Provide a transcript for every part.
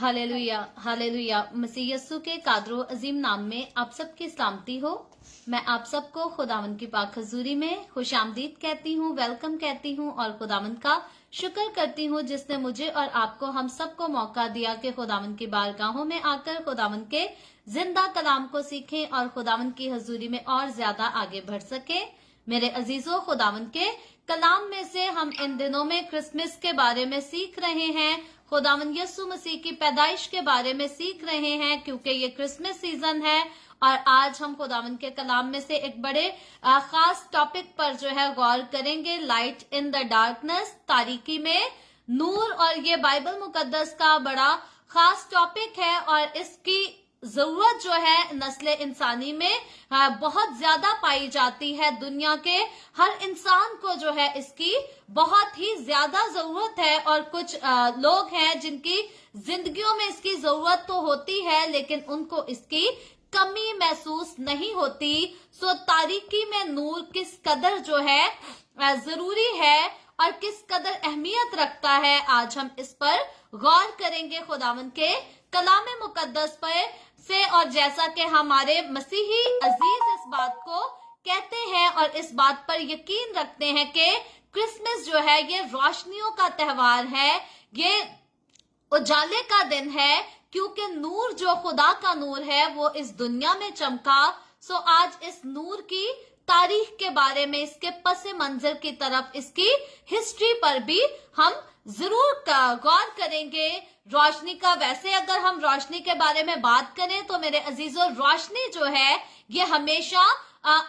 Hallelujah hallelujah. मसीह यस्सु के कादरो अजीम नाम में आप सबकी सलामती हो। मैं आप सबको खुदावंद की पाक हजूरी में खुशामदीद कहती हूँ, वेलकम कहती हूँ और खुदावंद का शुक्र करती हूँ जिसने मुझे और आपको हम सबको मौका दिया कि खुदावंद की बारगाहों में आकर खुदावंद के जिंदा कलाम को सीखें और खुदावंद की हजूरी में और ज्यादा आगे बढ़ सके। मेरे अजीजों, खुदावंद के कलाम में से हम इन दिनों में क्रिसमस के बारे में सीख रहे हैं, खुदावंद यीशु मसीह की पैदाइश के बारे में सीख रहे हैं, क्योंकि ये क्रिसमस सीजन है। और आज हम खुदावंद के कलाम में से एक बड़े खास टॉपिक पर जो है गौर करेंगे, लाइट इन द डार्कनेस, तारीकी में नूर। और ये बाइबल मुकद्दस का बड़ा खास टॉपिक है और इसकी जरूरत जो है नस्ल इंसानी में बहुत ज्यादा पाई जाती है। दुनिया के हर इंसान को जो है इसकी बहुत ही ज्यादा जरूरत है और कुछ लोग हैं जिनकी जिंदगियों में इसकी जरूरत तो होती है लेकिन उनको इसकी कमी महसूस नहीं होती। सो तारीकी में नूर किस कदर जो है जरूरी है और किस कदर अहमियत रखता है, आज हम इस पर गौर करेंगे खुदावंद के कलाम मुकद्दस पर से। और जैसा कि हमारे मसीही अजीज इस बात को कहते हैं और इस बात पर यकीन रखते हैं कि क्रिसमस जो है ये रोशनियों का त्योहार है, ये उजाले का दिन है, क्योंकि नूर जो खुदा का नूर है वो इस दुनिया में चमका। सो आज इस नूर की तारीख के बारे में, इसके पसे मंजर की तरफ, इसकी हिस्ट्री पर भी हम जरूर गौर करेंगे। रोशनी का, वैसे अगर हम रोशनी के बारे में बात करें तो मेरे अजीजों, रोशनी जो है ये हमेशा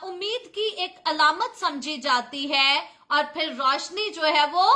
उम्मीद की एक अलामत समझी जाती है। और फिर रोशनी जो है वो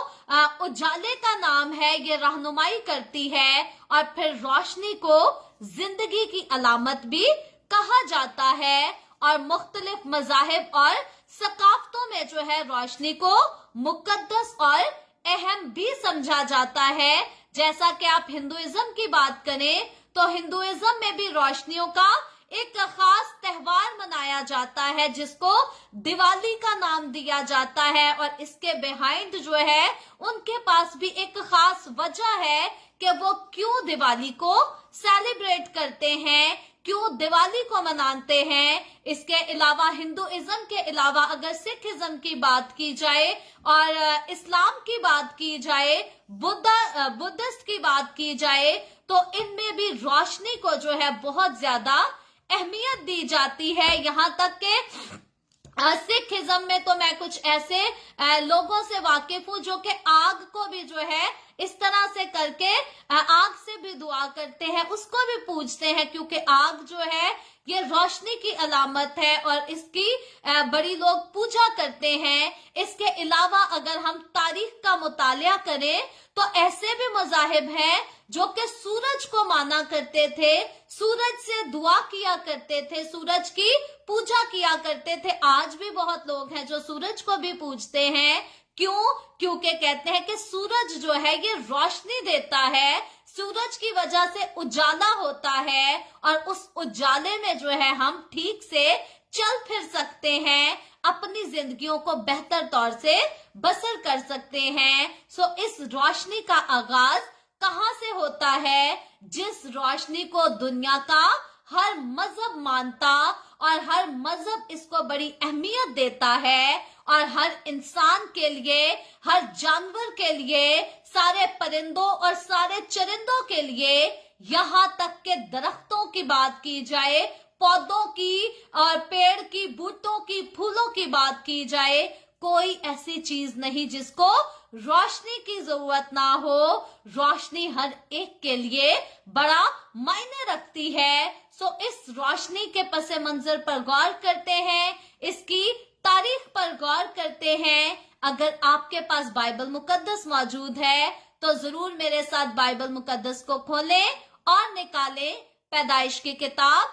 उजाले का नाम है, ये रहनुमाई करती है। और फिर रोशनी को जिंदगी की अलामत भी कहा जाता है। और मुख्तलिफ मज़ाहिब और सकाफतों में जो है रोशनी को मुकद्दस और अहम भी समझा जाता है। जैसा कि आप हिंदुइज्म की बात करें तो हिंदुइज्म में भी रोशनियों का एक खास त्योहार मनाया जाता है जिसको दिवाली का नाम दिया जाता है। और इसके बिहाइंड जो है उनके पास भी एक खास वजह है कि वो क्यों दिवाली को सेलिब्रेट करते हैं, क्यों दिवाली को मनाते हैं। इसके अलावा हिंदुइज्म के अलावा अगर सिखिज्म की बात की जाए और इस्लाम की बात की जाए, बुद्धिस्ट की बात की जाए, तो इनमें भी रोशनी को जो है बहुत ज्यादा अहमियत दी जाती है। यहाँ तक कि सिखिज्म में तो मैं कुछ ऐसे लोगों से वाकिफ हूँ जो कि आग को भी जो है इस तरह से करके आग से भी दुआ करते हैं, उसको भी पूजते हैं, क्योंकि आग जो है ये रोशनी की अलामत है और इसकी बड़ी लोग पूजा करते हैं। इसके अलावा अगर हम तारीख का मुतालिया करें तो ऐसे भी मज़ाहिब हैं जो कि सूरज को माना करते थे, सूरज से दुआ किया करते थे, सूरज की पूजा किया करते थे। आज भी बहुत लोग हैं जो सूरज को भी पूजते हैं। क्यों? क्योंकि कहते हैं कि सूरज जो है ये रोशनी देता है, सूरज की वजह से उजाला होता है और उस उजाले में जो है हम ठीक से चल फिर सकते हैं, अपनी जिंदगियों को बेहतर तौर से बसर कर सकते हैं। सो इस रोशनी का आगाज कहाँ से होता है? जिस रोशनी को दुनिया का हर मजहब मानता और हर मजहब इसको बड़ी अहमियत देता है और हर इंसान के लिए, हर जानवर के लिए, सारे परिंदों और सारे चरिंदों के लिए, यहाँ तक के दरख्तों की बात की जाए, पौधों की और पेड़ की, बूटों की, फूलों की बात की जाए, कोई ऐसी चीज नहीं जिसको रोशनी की जरूरत ना हो। रोशनी हर एक के लिए बड़ा मायने रखती है। सो इस रोशनी के पसे मंजर पर गौर करते हैं, इसकी तारीख पर गौर करते हैं। अगर आपके पास बाइबल मुकद्दस मौजूद है तो जरूर मेरे साथ बाइबल मुकद्दस को खोलें और निकालें पैदाइश की किताब,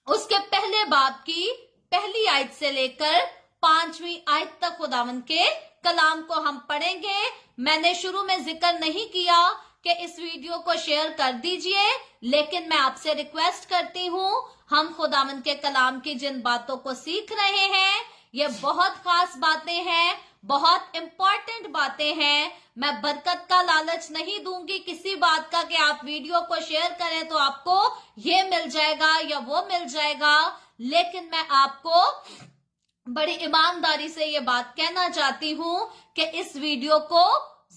उसके पहले बाब की पहली आयत से लेकर 5वीं आयत तक खुदावंद के कलाम को हम पढ़ेंगे। मैंने शुरू में जिक्र नहीं किया कि इस वीडियो को शेयर कर दीजिए, लेकिन मैं आपसे रिक्वेस्ट करती हूँ, हम खुदावंद के कलाम की जिन बातों को सीख रहे हैं ये बहुत खास बातें हैं, बहुत इंपॉर्टेंट बातें हैं। मैं बरकत का लालच नहीं दूंगी किसी बात का कि आप वीडियो को शेयर करें तो आपको ये मिल जाएगा या वो मिल जाएगा, लेकिन मैं आपको बड़ी ईमानदारी से ये बात कहना चाहती हूं कि इस वीडियो को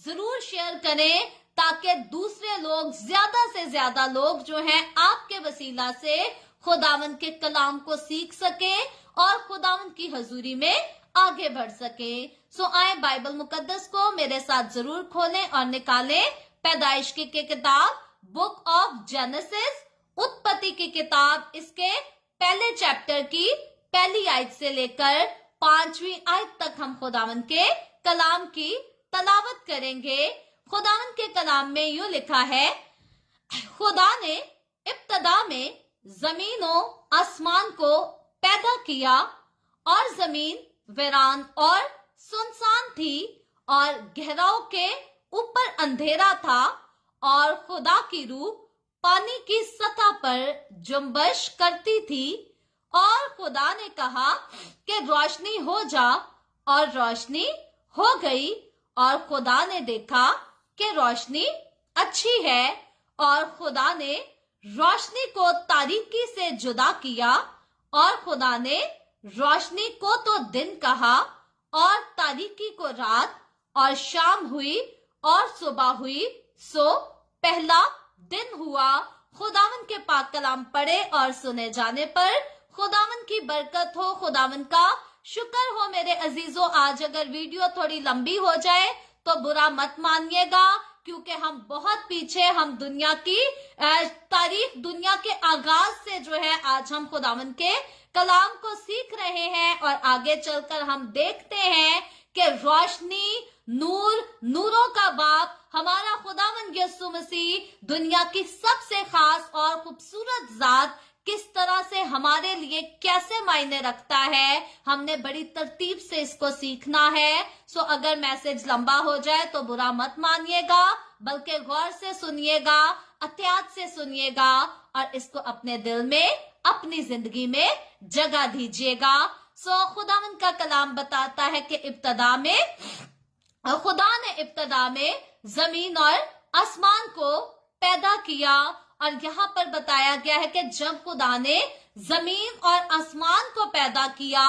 जरूर शेयर करें ताकि दूसरे लोग, ज्यादा से ज्यादा लोग जो हैं आपके वसीला से खुदावंद के कलाम को सीख सके और खुदावंद की हजूरी में आगे बढ़ सके। सो आए बाइबल मुकद्दस को मेरे साथ जरूर खोलें और निकालें पैदाइश की किताब, बुक ऑफ जेनेसिस, उत्पत्ति की किताब, इसके पहले चैप्टर की पहली आयत से लेकर 5वीं आयत तक हम खुदावंद के कलाम की तलावत करेंगे। खुदावंद के कलाम में यूं लिखा है, खुदा ने इब्तदा में जमीन और आसमान को पैदा किया और जमीन वीरान और सुनसान थी और गहराओं के ऊपर अंधेरा था और खुदा की रूह पानी की सतह पर जुम्बश करती थी। और खुदा ने कहा कि रोशनी हो जा, और रोशनी हो गई। और खुदा ने देखा कि रोशनी अच्छी है, और खुदा ने रोशनी को तारीकी से जुदा किया, और खुदा ने रोशनी को तो दिन कहा और तारीकी को रात, और शाम हुई और सुबह हुई, सो पहला दिन हुआ। खुदावंद के पाक कलाम पढ़े और सुने जाने पर खुदावंद की बरकत हो, खुदावंद का शुक्र हो। मेरे अजीजों, आज अगर वीडियो थोड़ी लंबी हो जाए तो बुरा मत मानिएगा, क्योंकि हम बहुत पीछे, हम दुनिया की तारीख, दुनिया के आगाज से जो है आज हम खुदावंद के कलाम को सीख रहे हैं और आगे चलकर हम देखते हैं कि रोशनी, नूर, नूरों का बाप हमारा खुदावंद यीशु मसीह दुनिया की सबसे खास और खूबसूरत जात किस तरह से हमारे लिए कैसे मायने रखता है, हमने बड़ी तरतीब से इसको सीखना है। सो अगर मैसेज लंबा हो जाए तो बुरा मत मानिएगा, बल्कि गौर से सुनिएगा, एहतियात से सुनिएगा और इसको अपने दिल में, अपनी जिंदगी में जगह दीजिएगा। सो खुदावंद का कलाम बताता है कि इब्तदा में खुदा ने इब्तदा में जमीन और आसमान को पैदा किया। और यहाँ पर बताया गया है कि जब खुदा ने जमीन और आसमान को पैदा किया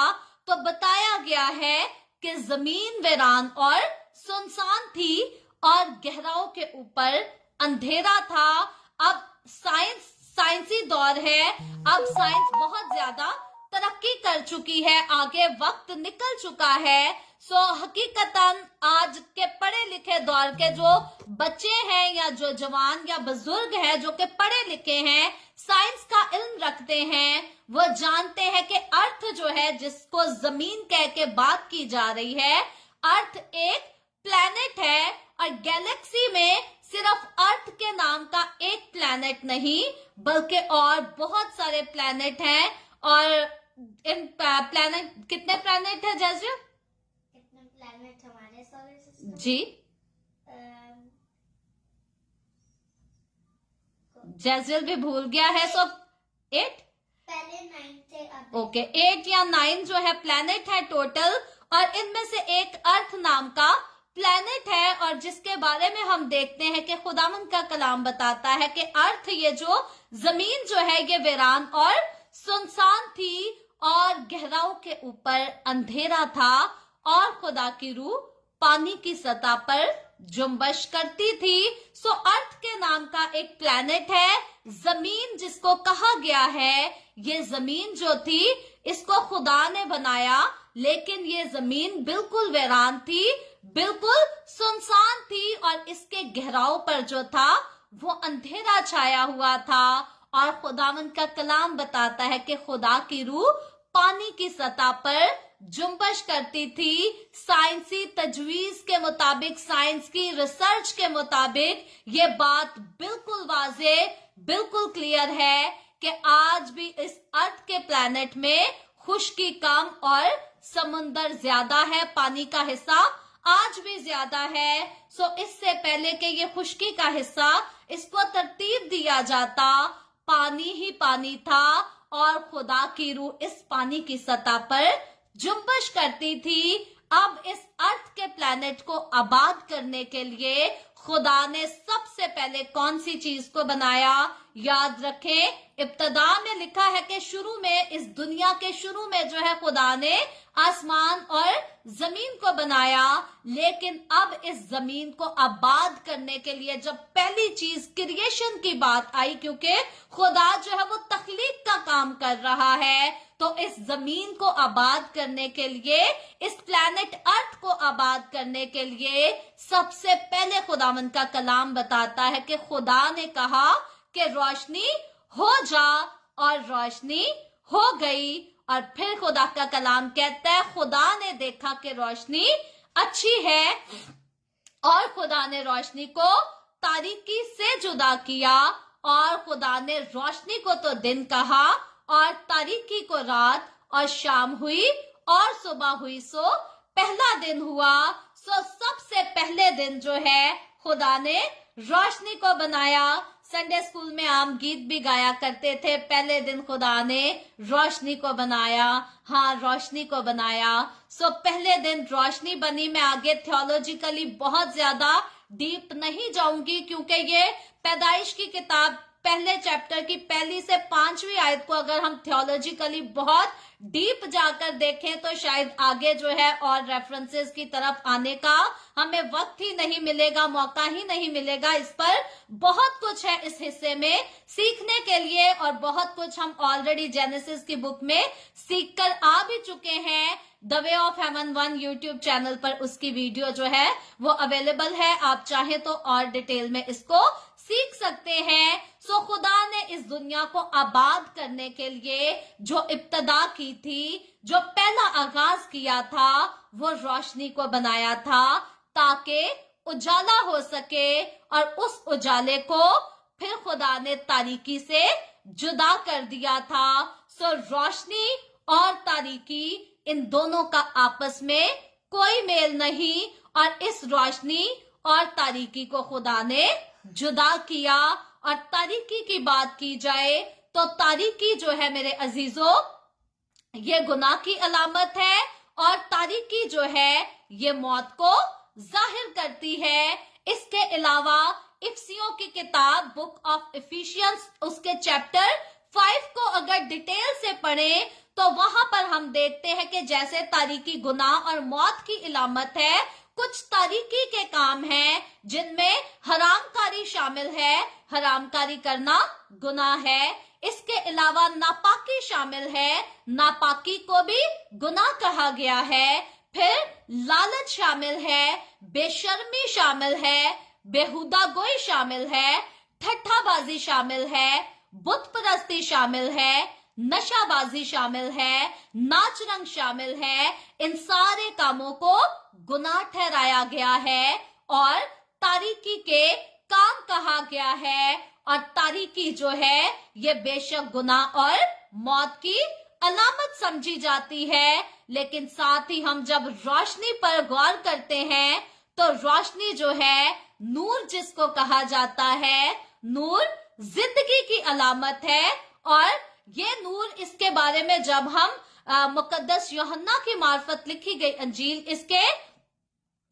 तो बताया गया है कि जमीन वीरान और सुनसान थी और गहराओं के ऊपर अंधेरा था। अब साइंसी दौर है, अब साइंस बहुत ज्यादा तरक्की कर चुकी है, आगे वक्त निकल चुका है। सो हकीकतन आज के पढ़े लिखे दौर के जो बच्चे हैं या जो जवान या बुजुर्ग हैं जो कि पढ़े लिखे हैं, साइंस का इल्म रखते हैं, वो जानते हैं कि अर्थ जो है, जिसको जमीन कह के बात की जा रही है, अर्थ एक प्लैनेट है और गैलेक्सी में सिर्फ अर्थ के नाम का एक प्लैनेट नहीं बल्कि और बहुत सारे प्लैनेट हैं। और इन प्लैनेट, कितने प्लैनेट है जैसे? प्लैनेट हमारे सोलर सिस्टम जी, जैजल भी भूल गया है। सो 8 पहले 9 थे, अब ओके 8 या 9 जो है प्लैनेट है टोटल, और इनमें से एक अर्थ नाम का प्लैनेट है। और जिसके बारे में हम देखते हैं कि खुदावंद का कलाम बताता है कि अर्थ, ये जो जमीन जो है, ये वीरान और सुनसान थी और गहराओं के ऊपर अंधेरा था और खुदा की रूह पानी की सतह पर जुम्बश करती थी। सो अर्थ के नाम का एक प्लैनेट है। जमीन जिसको कहा गया है, ये जमीन जो थी इसको खुदा ने बनाया, लेकिन ये जमीन बिल्कुल वीरान थी, बिल्कुल सुनसान थी और इसके गहराओं पर जो था वो अंधेरा छाया हुआ था। और खुदावंद का कलाम बताता है कि खुदा की रूह पानी की सतह पर जुम्बश करती थी। साइंसी तजवीज के मुताबिक, साइंस की रिसर्च के मुताबिक ये बात बिल्कुल वाजे, बिल्कुल क्लियर है कि आज भी इस अर्थ के प्लैनेट में खुश्की कम और समुंदर ज्यादा है, पानी का हिस्सा आज भी ज्यादा है। सो इससे पहले कि ये खुश्की का हिस्सा इसको तरतीब दिया जाता, पानी ही पानी था और खुदा की रूह इस पानी की सतह पर जुम्बश करती थी। अब इस अर्थ के प्लैनेट को आबाद करने के लिए खुदा ने सबसे पहले कौन सी चीज को बनाया? याद रखें, इब्तदा में लिखा है कि शुरू में, इस दुनिया के शुरू में जो है खुदा ने आसमान और जमीन को बनाया, लेकिन अब इस जमीन को आबाद करने के लिए जब पहली चीज क्रिएशन की बात आई, क्योंकि खुदा जो है वो तख्लीक का काम कर रहा है, तो इस जमीन को आबाद करने के लिए, इस प्लैनेट अर्थ को आबाद करने के लिए सबसे पहले खुदावंद का कलाम बताता है कि खुदा ने कहा कि रोशनी हो जा, और रोशनी हो गई। और फिर खुदा का कलाम कहता है खुदा ने देखा कि रोशनी अच्छी है, और खुदा ने रोशनी को तारीकी से जुदा किया, और खुदा ने रोशनी को तो दिन कहा और तारीकी को रात, और शाम हुई और सुबह हुई, सो पहला दिन हुआ। सो सबसे पहले दिन जो है खुदा ने रोशनी को बनाया। संडे स्कूल में आम गीत भी गाया करते थे, पहले दिन खुदा ने रोशनी को बनाया। हाँ, रोशनी को बनाया। सो पहले दिन रोशनी बनी। मैं आगे थियोलॉजिकली बहुत ज्यादा डीप नहीं जाऊंगी, क्योंकि ये पैदाइश की किताब पहले चैप्टर की 1 से 5वीं आयत को अगर हम थियोलॉजिकली बहुत डीप जाकर देखें तो शायद आगे जो है और रेफरेंसेस की तरफ आने का हमें वक्त ही नहीं मिलेगा, मौका ही नहीं मिलेगा। इस पर बहुत कुछ है इस हिस्से में सीखने के लिए, और बहुत कुछ हम ऑलरेडी जेनेसिस की बुक में सीख कर आ भी चुके हैं। The way of haven 1 YouTube channel पर उसकी वीडियो जो है वो अवेलेबल है, आप चाहें तो और डिटेल में इसको सीख सकते हैं। सो खुदा ने इस दुनिया को आबाद करने के लिए जो इब्तदा की थी, जो पहला आगाज किया था, वो रोशनी को बनाया था ताकि उजाला हो सके, और उस उजाले को फिर खुदा ने तारीकी से जुदा कर दिया था। सो रोशनी और तारीकी, इन दोनों का आपस में कोई मेल नहीं, और इस रोशनी और तारीकी को खुदा ने जुदा किया। और तारीकी की बात की जाए तो तारीकी जो है मेरे अजीजों, ये गुनाह की अलामत है, और तारीकी जो है ये मौत को जाहिर करती है। इसके अलावा इफिसियों की किताब बुक ऑफ इफिशियंस, उसके चैप्टर 5 को अगर डिटेल से पढ़ें तो वहां पर हम देखते हैं कि जैसे तारीकी गुनाह और मौत की इलामत है, कुछ तारीकी के काम हैं जिनमें हरामकारी शामिल है, हरामकारी करना गुनाह है। इसके अलावा नापाकी शामिल है, नापाकी को भी गुनाह कहा गया है। फिर लालच शामिल है, बेशर्मी शामिल है, बेहुदा गोई शामिल है, ठट्ठाबाजी शामिल है, बुत परस्ती शामिल है, नशाबाजी शामिल है, नाच रंग शामिल है। इन सारे कामों को गुनाह ठहराया गया है और तारीकी के काम कहा गया है। और तारीकी जो है ये बेशक गुनाह और मौत की अलामत समझी जाती है, लेकिन साथ ही हम जब रोशनी पर गौर करते हैं तो रोशनी जो है, नूर जिसको कहा जाता है, नूर जिंदगी की अलामत है। और ये नूर, इसके बारे में जब हम मुकद्दस यूहन्ना की मार्फत लिखी गई अंजील, इसके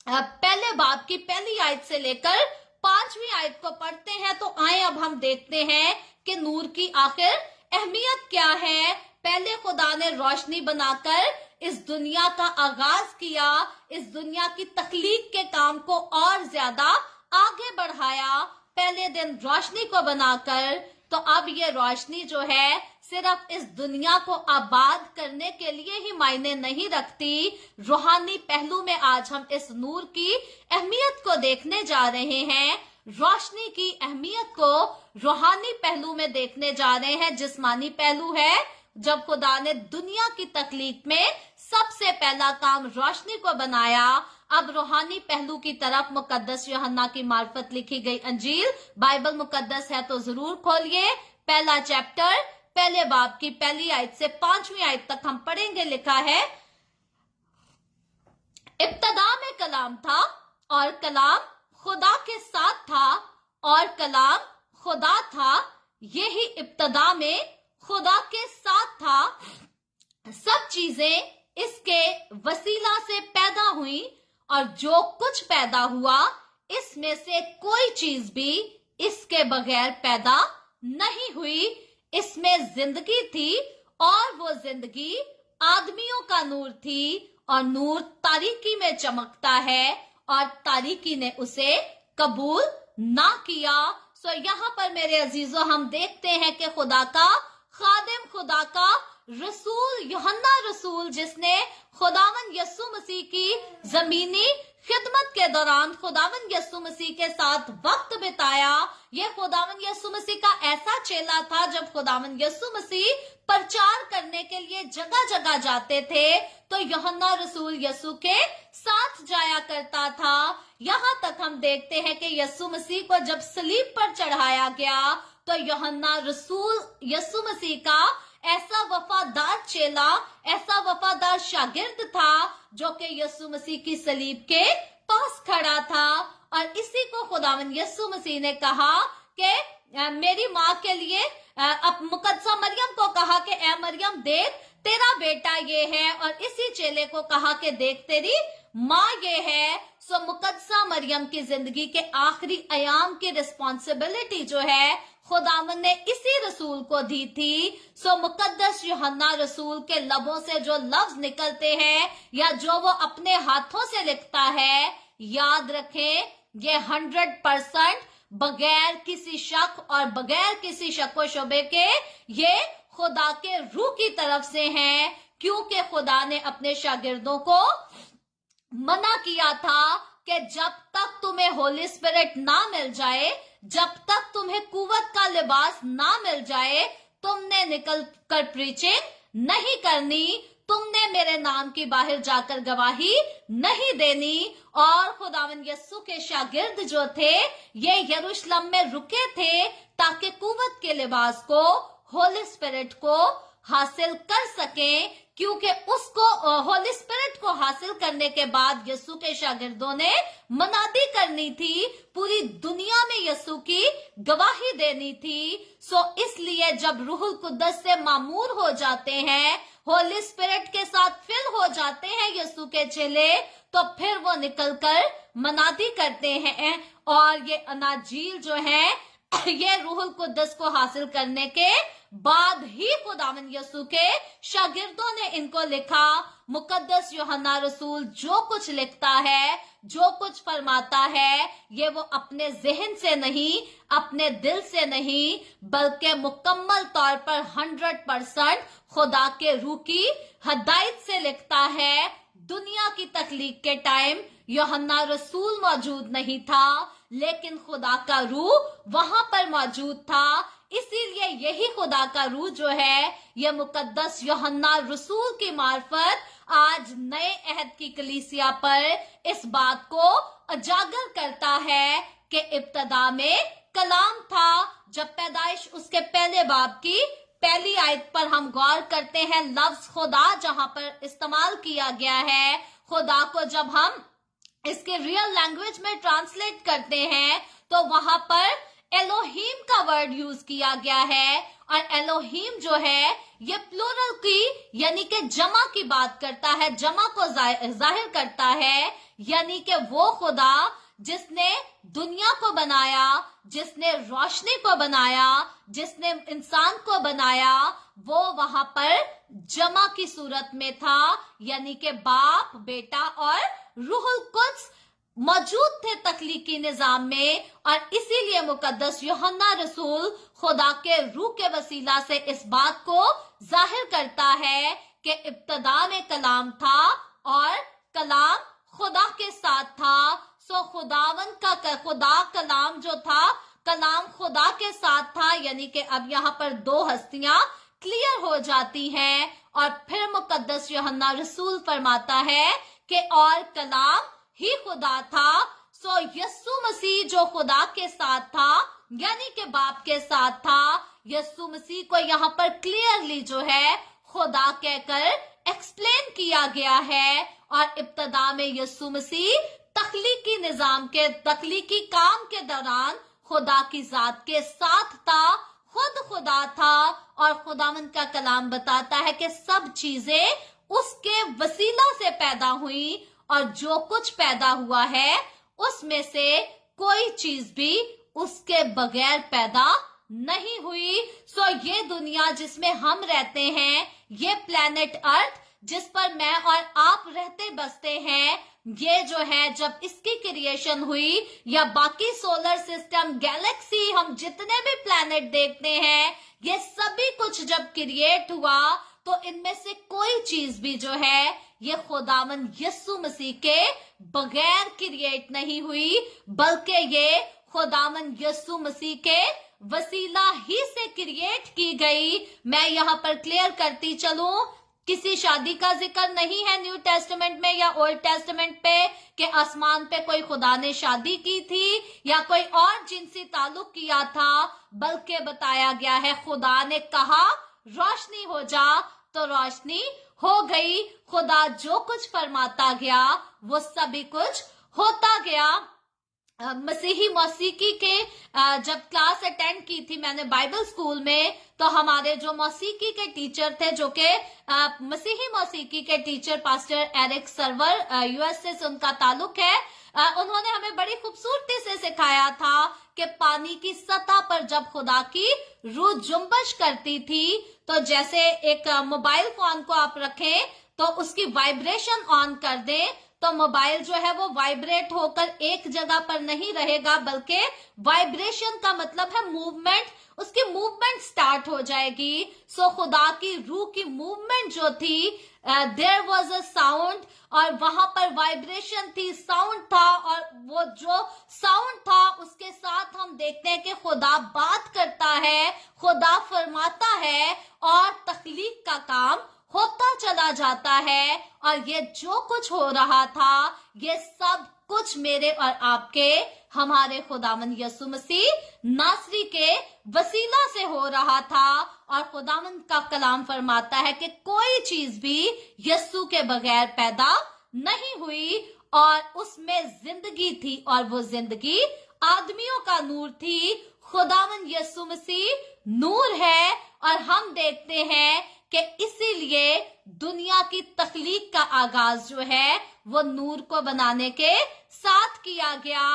पहले बाब की पहली आयत से लेकर 5वीं आयत को पढ़ते हैं तो आए अब हम देखते हैं कि नूर की आखिर अहमियत क्या है। पहले खुदा ने रोशनी बनाकर इस दुनिया का आगाज किया, इस दुनिया की तख्लीक के काम को और ज्यादा आगे बढ़ाया, पहले दिन रोशनी को बनाकर। तो अब ये रोशनी जो है सिर्फ इस दुनिया को आबाद करने के लिए ही मायने नहीं रखती, रूहानी पहलू में आज हम इस नूर की अहमियत को देखने जा रहे हैं। रोशनी की अहमियत को रूहानी पहलू में देखने जा रहे हैं। जिस्मानी पहलू है, जब खुदा ने दुनिया की तख्लीक में सबसे पहला काम रोशनी को बनाया। अब रूहानी पहलू की तरफ मुकद्दस यूहन्ना की मार्फत लिखी गई अंजील, बाइबल मुकद्दस है तो जरूर खोलिए। पहला चैप्टर, पहले बाब की पहली आयत से 5वीं आयत तक हम पढ़ेंगे। लिखा है, इब्तदा में कलाम था और कलाम खुदा के साथ था और कलाम खुदा था। यही इब्तदा में खुदा के साथ था। सब चीजें اس کے वसीला से पैदा हुई और जो कुछ पैदा हुआ इसमें से कोई चीज भी इसके बगैर पैदा नहीं हुई। इसमें जिंदगी थी और वो जिंदगी आदमियों का नूर थी और नूर तारीकी में चमकता है और तारीकी ने उसे कबूल ना किया। सो यहाँ पर मेरे अजीजों हम देखते हैं कि खुदा का खादिम, खुदा का रसूल यूहन्ना रसूल, जिसने खुदावन यस्सु मसीह की जमीनी खिदमत के दौरान खुदावन यस्सु मसीह के साथ वक्त बिताया। यह खुदावन यस्सु मसीह का ऐसा चेला था जब खुदावन यस्सु मसीह प्रचार करने के लिए जगह जगह जाते थे तो यूहन्ना रसूल यस्सु के साथ जाया करता था। यहाँ तक हम देखते हैं कि यस्सु मसीह को जब सलीब पर चढ़ाया गया तो यूहन्ना रसूल यस्सु मसीह का ऐसा वफादार चेला, ऐसा वफादार शागिर्द था जो कि यस्सु मसीह की सलीब के पास खड़ा था। और इसी को खुदावन यस्सु मसीह ने कहा कि मेरी माँ के लिए अब मुकद्दसा मरियम को कहा कि ए मरियम देख तेरा बेटा ये है, और इसी चेले को कहा कि देख तेरी माँ ये है। सो मुकद्दसा मरियम की जिंदगी के आखिरी अयाम की रिस्पॉन्सिबिलिटी जो है खुदावन ने इसी रसूल को दी थी। सो मुकद्दस यूहन्ना रसूल के लबों से जो लफ्ज निकलते हैं या जो वो अपने हाथों से लिखता है, याद रखें ये 100% बगैर किसी शक और बगैर किसी शक व शुबे के ये खुदा के रूह की तरफ से हैं, क्योंकि खुदा ने अपने शागिर्दों को मना किया था कि जब तक तुम्हें होली स्पिरिट ना मिल जाए, जब तक तुम्हें कुव्वत का लिबास ना मिल जाए, तुमने निकल कर प्रीचिंग नहीं करनी, तुमने मेरे नाम की बाहर जाकर गवाही नहीं देनी। और खुदावन यस्सु के शागिर्द जो थे ये यरूशलेम में रुके थे ताकि कुव्वत के लिबास को, होली स्पिरिट को हासिल कर सकें, क्योंकि उसको होली स्पिरिट को हासिल करने के बाद यस्सु के शागिर्दों ने मनादी करनी थी, पूरी दुनिया में यस्सु की गवाही देनी थी। सो इसलिए जब रूहुल कुद्दस से मामूर हो जाते हैं, होली स्पिरिट के साथ फिल हो जाते हैं यस्सु के चेले, तो फिर वो निकलकर मनादी करते हैं। और ये अनाजील जो है ये रूहुल कुद्दस को हासिल करने के बाद ही खुदावन यस्सु के शागिर्दों ने इनको लिखा। मुकद्दस यूहन्ना रसूल जो कुछ लिखता है, जो कुछ फरमाता है, ये वो अपने जहन से नहीं, अपने दिल से नहीं, बल्कि मुकम्मल तौर पर 100% खुदा के रूह की हदायत से लिखता है। दुनिया की तख्लीक के टाइम यूहन्ना रसूल मौजूद नहीं था, लेकिन खुदा का रूह वहां पर मौजूद था। इसीलिए यही खुदा का रूह जो है ये मुकद्दस यूहन्ना रसूल की मार्फत आज नए अहद की कलीसिया पर इस बात को उजागर करता है कि इब्तदा में कलाम था। जब पैदाइश उसके पहले बाब की पहली आयत पर हम गौर करते हैं, लफ्ज खुदा जहां पर इस्तेमाल किया गया है, खुदा को जब हम इसके रियल लैंग्वेज में ट्रांसलेट करते हैं तो वहां पर एलोहीम का वर्ड यूज किया गया है। और एलोहीम जो है ये प्लूरल की यानी कि जमा की बात करता है, जमा को जाहिर करता है, यानी कि वो खुदा जिसने दुनिया को बनाया, जिसने रोशनी को बनाया, जिसने इंसान को बनाया, वो वहां पर जमा की सूरत में था, यानी कि बाप, बेटा और रूहुल कुद्स मौजूद थे तख्लीकी निजाम में। और इसीलिए मुकद्दस यूहन्ना रसूल खुदा के रूह के वसीला से इस बात को जाहिर करता है कि इब्तदा में कलाम था और कलाम खुदा के साथ था। सो खुदावन का खुदा कलाम जो था, कलाम खुदा के साथ था, यानी कि अब यहाँ पर दो हस्तियां क्लियर हो जाती हैं। और फिर मुकद्दस यूहन्ना रसूल फरमाता है कि और कलाम ही खुदा था। सो यस्सु मसीह जो खुदा के साथ था यानी कि बाप के साथ था, यस्सु मसीह को यहाँ पर क्लियरली जो है खुदा कहकर एक्सप्लेन किया गया है। और इब्तदा में यस्सु मसीह तख्लीकी निजाम के तख्लीकी काम के दौरान खुदा की जात के साथ था, खुद खुदा था। और खुदावंद का कलाम बताता है कि सब चीजें उसके वसीला से पैदा हुई और जो कुछ पैदा हुआ है उसमें से कोई चीज भी उसके बगैर पैदा नहीं हुई। सो ये दुनिया जिसमें हम रहते हैं, ये प्लेनेट अर्थ जिस पर मैं और आप रहते बसते हैं, ये जो है जब इसकी क्रिएशन हुई या बाकी सोलर सिस्टम, गैलेक्सी, हम जितने भी प्लेनेट देखते हैं, ये सभी कुछ जब क्रिएट हुआ तो इनमें से कोई चीज भी जो है ये खुदावन यीशु मसीह के बगैर क्रिएट नहीं हुई, बल्कि ये खुदावन यीशु मसीह के वसीला ही से क्रिएट की गई। मैं यहाँ पर क्लियर करती चलूं, किसी शादी का जिक्र नहीं है न्यू टेस्टामेंट में या ओल्ड टेस्टामेंट पे कि आसमान पे कोई खुदा ने शादी की थी या कोई और जिनसी ताल्लुक किया था, बल्कि बताया गया है खुदा ने कहा रोशनी हो जा तो रोशनी हो गई। खुदा जो कुछ फरमाता गया वो सभी कुछ होता गया। मसीही मौसीकी के जब क्लास अटेंड की थी मैंने बाइबल स्कूल में, तो हमारे जो मौसीकी के टीचर थे, जो कि मसीही मौसीकी के teacher pastor Eric Sarwar, USA से उनका ताल्लुक है, उन्होंने हमें बड़ी खूबसूरती से सिखाया था कि पानी की सतह पर जब खुदा की रूह जुम्बश करती थी, तो जैसे एक मोबाइल फोन को आप रखें तो उसकी वाइब्रेशन ऑन कर दें तो मोबाइल जो है वो वाइब्रेट होकर एक जगह पर नहीं रहेगा, बल्कि वाइब्रेशन का मतलब है मूवमेंट, उसकी मूवमेंट स्टार्ट हो जाएगी। सो खुदा की रूह की मूवमेंट जो थी, देयर वाज अ साउंड, और वहां पर वाइब्रेशन थी, साउंड था, और वो जो साउंड था उसके साथ हम देखते हैं कि खुदा बात करता है, खुदा फरमाता है और तख्लीक का काम होता चला जाता है। और ये जो कुछ हो रहा था ये सब कुछ मेरे और आपके, हमारे खुदावन यीशु मसीह नासरी के वसीला से हो रहा था। और खुदावन का कलाम फरमाता है कि कोई चीज भी यीशु के बगैर पैदा नहीं हुई, और उसमें जिंदगी थी और वो जिंदगी आदमियों का नूर थी। खुदावन यीशु मसीह नूर है, और हम देखते हैं कि इसीलिए दुनिया की तख्लीक का आगाज जो है वो नूर को बनाने के साथ किया गया।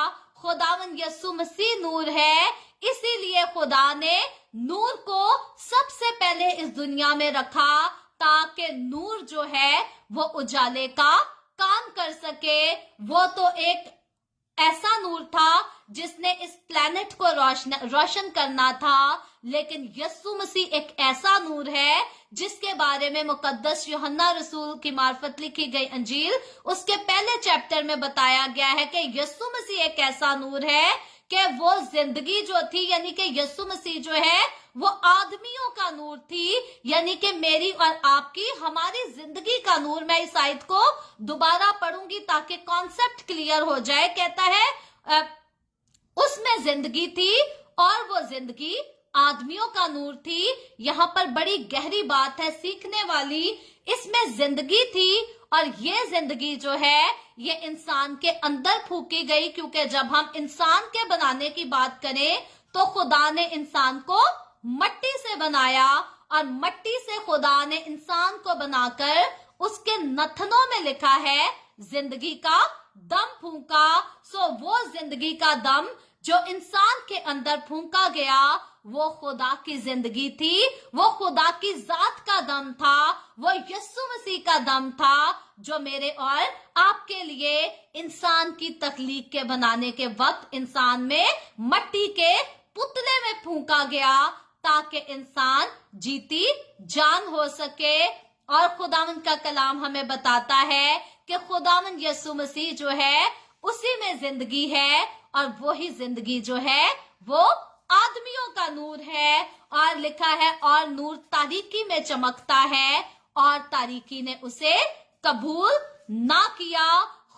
खुदावन यीशु मसीह नूर है, इसीलिए खुदा ने नूर को सबसे पहले इस दुनिया में रखा, ताकि नूर जो है वो उजाले का काम कर सके। वो तो एक ऐसा नूर था जिसने इस प्लेनेट को रोशन करना था, लेकिन यीशु मसीह एक ऐसा नूर है जिसके बारे में मुकद्दस यूहन्ना रसूल की मार्फत लिखी गई अंजील उसके पहले चैप्टर में बताया गया है कि यीशु मसीह एक ऐसा नूर है कि वो जिंदगी जो थी, यानी कि यीशु मसीह जो है वो आदमियों का नूर थी, यानी कि मेरी और आपकी, हमारी जिंदगी का नूर। मैं इस आयत को दोबारा पढ़ूंगी ताकि कॉन्सेप्ट क्लियर हो जाए। कहता है उसमें जिंदगी थी और वो जिंदगी आदमियों का नूर थी। यहाँ पर बड़ी गहरी बात है सीखने वाली। इसमें जिंदगी थी और ये जिंदगी जो है ये इंसान के अंदर फूकी गई, क्योंकि जब हम इंसान के बनाने की बात करें तो खुदा ने इंसान को मट्टी से बनाया, और मट्टी से खुदा ने इंसान को बनाकर उसके नथनों में लिखा है जिंदगी का दम फूंका। सो वो जिंदगी का दम जो इंसान के अंदर फूंका गया वो खुदा की जिंदगी थी, वो खुदा की जात का दम था, वो यीशु मसीह का दम था, जो मेरे और आपके लिए इंसान की तख्लीक के बनाने के वक्त इंसान में मट्टी के पुतले में फूंका गया, ताकि इंसान जीती जान हो सके। और खुदावंद का कलाम हमें बताता है कि खुदावंद यीशु मसीह जो है उसी में जिंदगी है, और वही जिंदगी जो है वो आदमियों का नूर है। और लिखा है और नूर तारीकी में चमकता है और तारीकी ने उसे कबूल ना किया।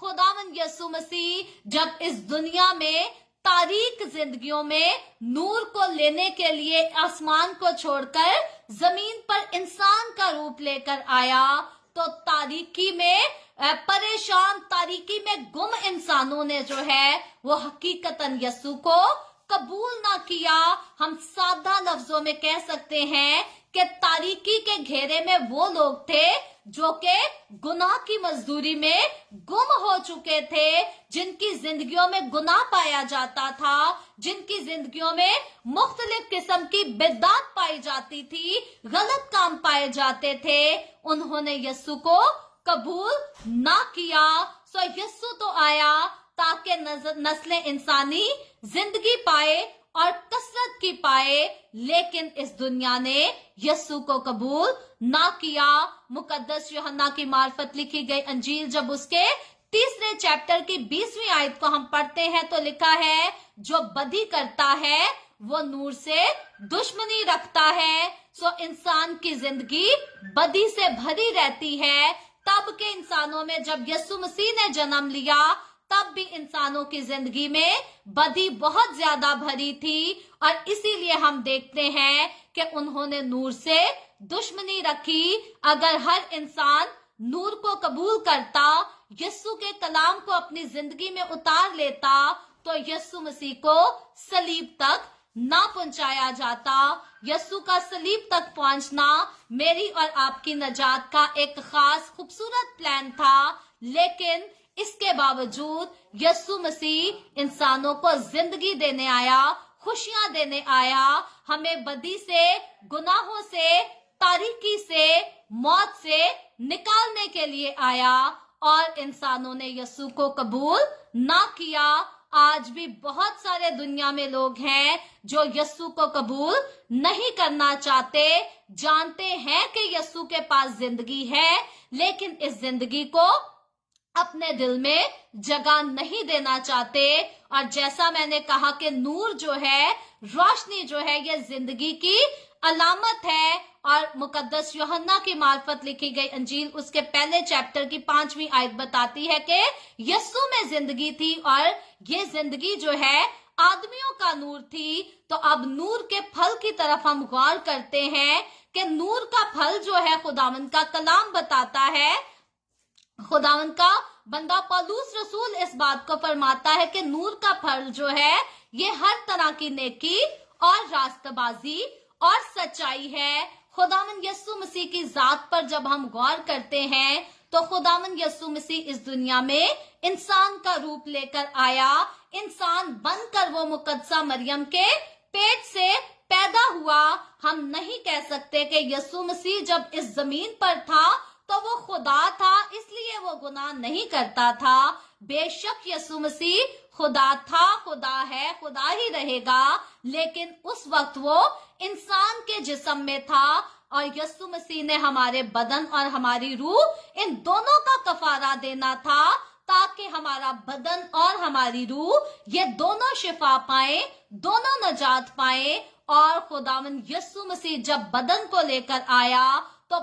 खुदावंद यीशु मसीह जब इस दुनिया में तारीक जिंदगियों में नूर को लेने के लिए आसमान को छोड़कर जमीन पर इंसान का रूप लेकर आया, तो तारीकी में परेशान, तारीकी में गुम इंसानों ने जो है वो हकीकतन यीशु को कबूल ना किया। हम सादा लफ्जों में कह सकते हैं कि तारीकी के घेरे में वो लोग थे जो कि गुनाह की मजदूरी में गुम हो चुके थे, जिनकी जिंदगियों में गुनाह पाया जाता था, जिनकी जिंदगियों में मुख्तलिफ किस्म की बिदअत पाई जाती थी, गलत काम पाए जाते थे। उन्होंने यीशु को कबूल ना किया। सो यीशु तो आया ताकि नस्लें इंसानी जिंदगी पाए और कसरत की पाए, लेकिन इस दुनिया ने यीशु को कबूल ना किया। मुकद्दस यूहन्ना की मार्फत लिखी गई अंजील जब उसके 3 चैप्टर की 20वीं आयत को हम पढ़ते हैं तो लिखा है, जो बदी करता है वो नूर से दुश्मनी रखता है। सो इंसान की जिंदगी बदी से भरी रहती है। तब के इंसानों में जब यीशु मसीह ने जन्म लिया तब भी इंसानों की जिंदगी में बदी बहुत ज्यादा भरी थी, और इसीलिए हम देखते हैं कि उन्होंने नूर से दुश्मनी रखी। अगर हर इंसान नूर को कबूल करता, यीशु के कलाम को अपनी जिंदगी में उतार लेता, तो यीशु मसीह को सलीब तक ना पहुंचाया जाता। यीशु का सलीब तक पहुंचना मेरी और आपकी नजात का एक खास खूबसूरत प्लान था, लेकिन इसके बावजूद यीशु मसीह इंसानों को जिंदगी देने आया, खुशियां देने आया, हमें बदी से, गुनाहों से, तारीकी से, मौत से निकालने के लिए आया, और इंसानों ने यीशु को कबूल ना किया। आज भी बहुत सारे दुनिया में लोग हैं जो यीशु को कबूल नहीं करना चाहते, जानते हैं कि यीशु के पास जिंदगी है, लेकिन इस जिंदगी को अपने दिल में जगह नहीं देना चाहते। और जैसा मैंने कहा कि नूर जो है, रोशनी जो है, ये जिंदगी की अलामत है, और मुकद्दस यूहन्ना की मार्फत लिखी गई अंजील उसके पहले चैप्टर की 5वीं आयत बताती है कि यीशु में जिंदगी थी और ये जिंदगी जो है आदमियों का नूर थी। तो अब नूर के फल की तरफ हम गौर करते हैं कि नूर का फल जो है, खुदावंद का कलाम बताता है, खुदावंद का बंदा पौलुस रसूल इस बात को फरमाता है कि नूर का फल जो है ये हर तरह की नेकी और रास्तबाजी और सच्चाई है। खुदावंद यीशु मसीह की जात पर जब हम गौर करते हैं तो खुदावंद यीशु मसीह इस दुनिया में इंसान का रूप लेकर आया। इंसान बनकर वो मुकद्दसा मरियम के पेट से पैदा हुआ। हम नहीं कह सकते कि यीशु मसीह जब इस जमीन पर था तो वो खुदा था, इसलिए वो गुनाह नहीं करता था। बेशक यीशु मसीह खुदा था, खुदा है, खुदा ही रहेगा, लेकिन उस वक्त वो इंसान के जिस्म में था, और यीशु मसीह ने हमारे बदन और हमारी रूह इन दोनों का कफारा देना था, ताकि हमारा बदन और हमारी रूह ये दोनों शिफा पाए, दोनों नजात पाए। और खुदावंद यीशु मसीह जब बदन को लेकर आया तो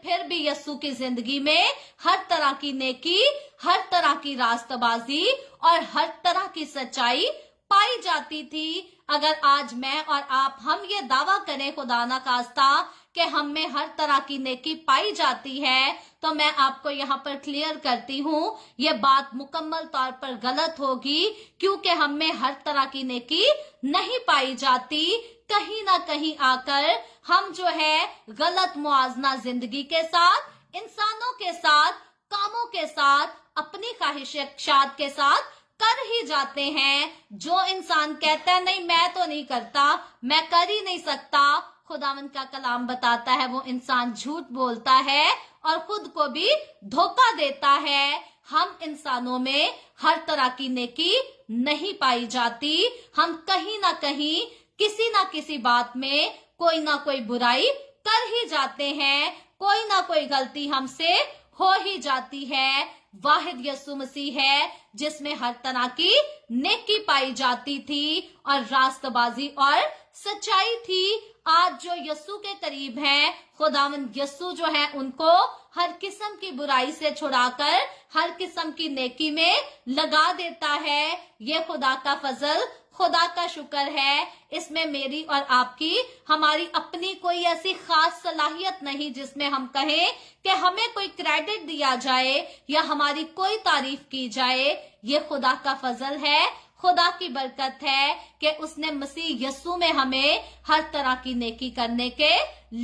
फिर भी यीशु की जिंदगी में हर तरह की नेकी, हर तरह की रास्तबाजी और हर तरह की सच्चाई पाई जाती थी। अगर आज मैं और आप हम ये दावा करें खुदा ना खास्ता कि हम में हर तरह की नेकी पाई जाती है, तो मैं आपको यहाँ पर क्लियर करती हूँ ये बात मुकम्मल तौर पर गलत होगी, क्योंकि हम में हर तरह की नेकी नहीं पाई जाती। कहीं ना कहीं आकर हम जो है गलत मुआजना जिंदगी के साथ, इंसानों के साथ, कामों के साथ, अपनी ख्वाहिशात के साथ कर ही जाते हैं। जो इंसान कहता है नहीं मैं तो नहीं करता, मैं कर ही नहीं सकता, खुदावंद का कलाम बताता है वो इंसान झूठ बोलता है और खुद को भी धोखा देता है। हम इंसानों में हर तरह की नेकी नहीं पाई जाती। हम कहीं ना कहीं किसी ना किसी बात में कोई ना कोई बुराई कर ही जाते हैं, कोई ना कोई गलती हमसे हो ही जाती है। वाहिद यीशु मसीह है जिसमें हर तरह की नेकी पाई जाती थी और रास्तबाजी और सच्चाई थी। आज जो यीशु के करीब हैं, खुदावंद यीशु जो है उनको हर किस्म की बुराई से छुड़ाकर हर किस्म की नेकी में लगा देता है। ये खुदा का फजल, खुदा का शुक्र है। इसमें मेरी और आपकी, हमारी अपनी कोई ऐसी खास सलाहियत नहीं जिसमें हम कहें कि हमें कोई क्रेडिट दिया जाए या हमारी कोई तारीफ की जाए। ये खुदा का फजल है, खुदा की बरकत है कि उसने मसीह यस्सु में हमें हर तरह की नेकी करने के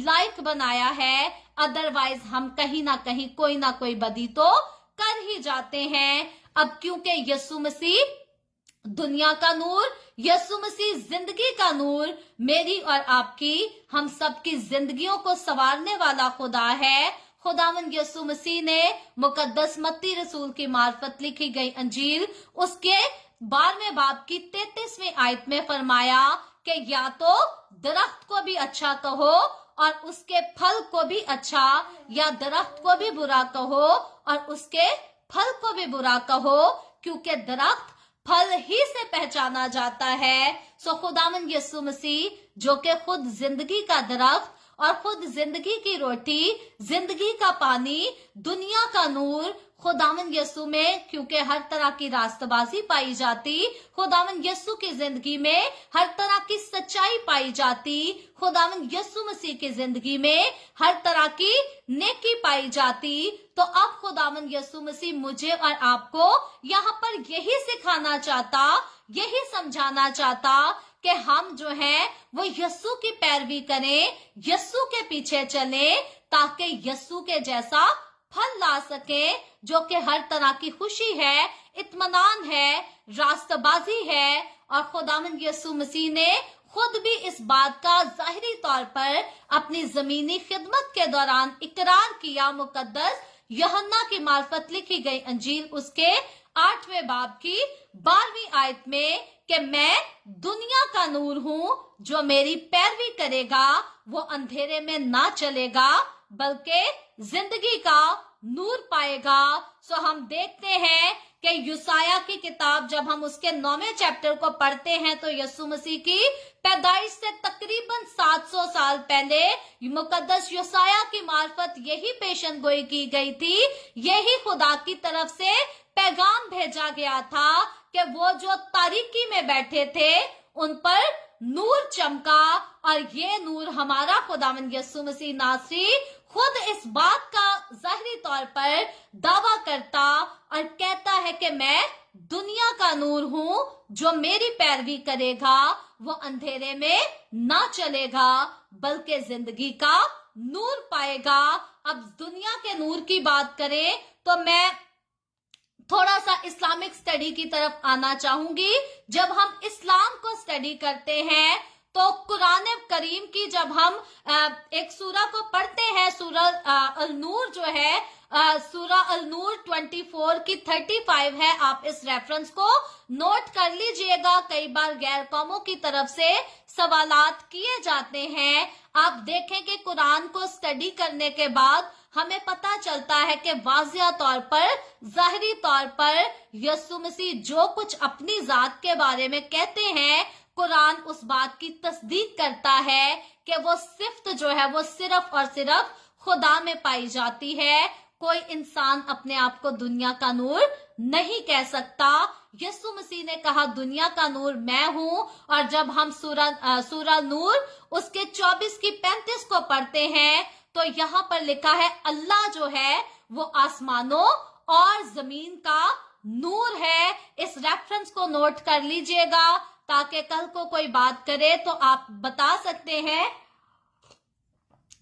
लायक बनाया है। अदरवाइज हम कहीं ना कहीं कोई ना कोई बदी तो कर ही जाते हैं। अब क्योंकि यस्सु मसीह दुनिया का नूर, यस्सु मसीह जिंदगी का नूर, मेरी और आपकी, हम सबकी जिंदगियों को संवारने वाला खुदा है। खुदावंद यस्सु मसीह ने मुकद्दस मत्ती रसूल की मार्फत लिखी गई अंजील उसके 12वें बाब की 33वें आयत में फरमाया कि या तो दरख्त को भी अच्छा कहो और उसके फल को भी अच्छा, या दरख्त को भी बुरा कहो और उसके फल को भी बुरा कहो, क्योंकि दरख्त फल ही से पहचाना जाता है। सो खुदावंद यस्सु मसीह जो कि खुद जिंदगी का दरख्त और खुद जिंदगी की रोटी, जिंदगी का पानी, दुनिया का नूर, खुदावंद यस्सु में क्योंकि हर तरह की रास्तबाजी पाई जाती, खुदावंद यस्सु की जिंदगी में हर तरह की सच्चाई पाई जाती, खुदावंद यस्सु मसीह की जिंदगी में हर तरह की नेकी पाई जाती। तो अब खुदावंद यस्सु मसीह मुझे और आपको यहाँ पर यही सिखाना चाहता, यही समझाना चाहता कि हम जो है वो यस्सु की पैरवी करें, यस्सु के पीछे चलें, ताकि यस्सु के जैसा फल ला सके, जो कि हर तरह की खुशी है, इत्मीनान है, रास्तबाजी है। और खुदावंद यस्सु मसीह ने खुद भी इस बात का जाहिरी तौर पर अपनी जमीनी खिदमत के दौरान इकरार किया। मुकद्दस यूहन्ना की मार्फत लिखी गई अंजील उसके 8वें बाब की 12वीं आयत में कि मैं दुनिया का नूर हूँ, जो मेरी पैरवी करेगा वो अंधेरे में ना चलेगा बल्कि जिंदगी का नूर पाएगा। सो हम देखते हैं कि यूसाया की किताब जब हम उसके 9वें चैप्टर को पढ़ते हैं तो यस्सु मसीह की पैदाइश से तकरीबन 700 साल पहले मुकद्दस यूसाया की मार्फत यही पेशन गोई की गई थी, यही खुदा की तरफ से पैगाम भेजा गया था कि वो जो तारीकी में बैठे थे उन पर नूर चमका, और ये नूर हमारा खुदावंद यस्सु मसीह नासरी खुद इस बात का जाहिरी तौर पर दावा करता और कहता है कि मैं दुनिया का नूर हूँ, जो मेरी पैरवी करेगा वो अंधेरे में ना चलेगा बल्कि जिंदगी का नूर पाएगा। अब दुनिया के नूर की बात करें तो मैं थोड़ा सा इस्लामिक स्टडी की तरफ आना चाहूंगी। जब हम इस्लाम को स्टडी करते हैं तो कुरान करीम की जब हम एक सूरा को पढ़ते हैं, सूरा अल नूर जो है, सूरा अल नूर 24 की 35 है, आप इस रेफरेंस को नोट कर लीजिएगा। कई बार गैर कौमों की तरफ से सवालात किए जाते हैं। आप देखें कि कुरान को स्टडी करने के बाद हमें पता चलता है कि वाज़िया तौर पर, जाहिरी तौर पर यस्सु मसीह जो कुछ अपनी जात के बारे में कहते हैं, कुरान उस बात की तस्दीक करता है कि वो सिफ्त जो है वो सिर्फ और सिर्फ खुदा में पाई जाती है। कोई इंसान अपने आप को दुनिया का नूर नहीं कह सकता। यस्सु मसीह ने कहा दुनिया का नूर मैं हूँ। और जब हम सूरा नूर उसके 24 की 35 को पढ़ते हैं तो यहाँ पर लिखा है अल्लाह जो है वो आसमानों और जमीन का नूर है। इस रेफरेंस को नोट कर लीजिएगा ताकि कल को कोई बात करे तो आप बता सकते हैं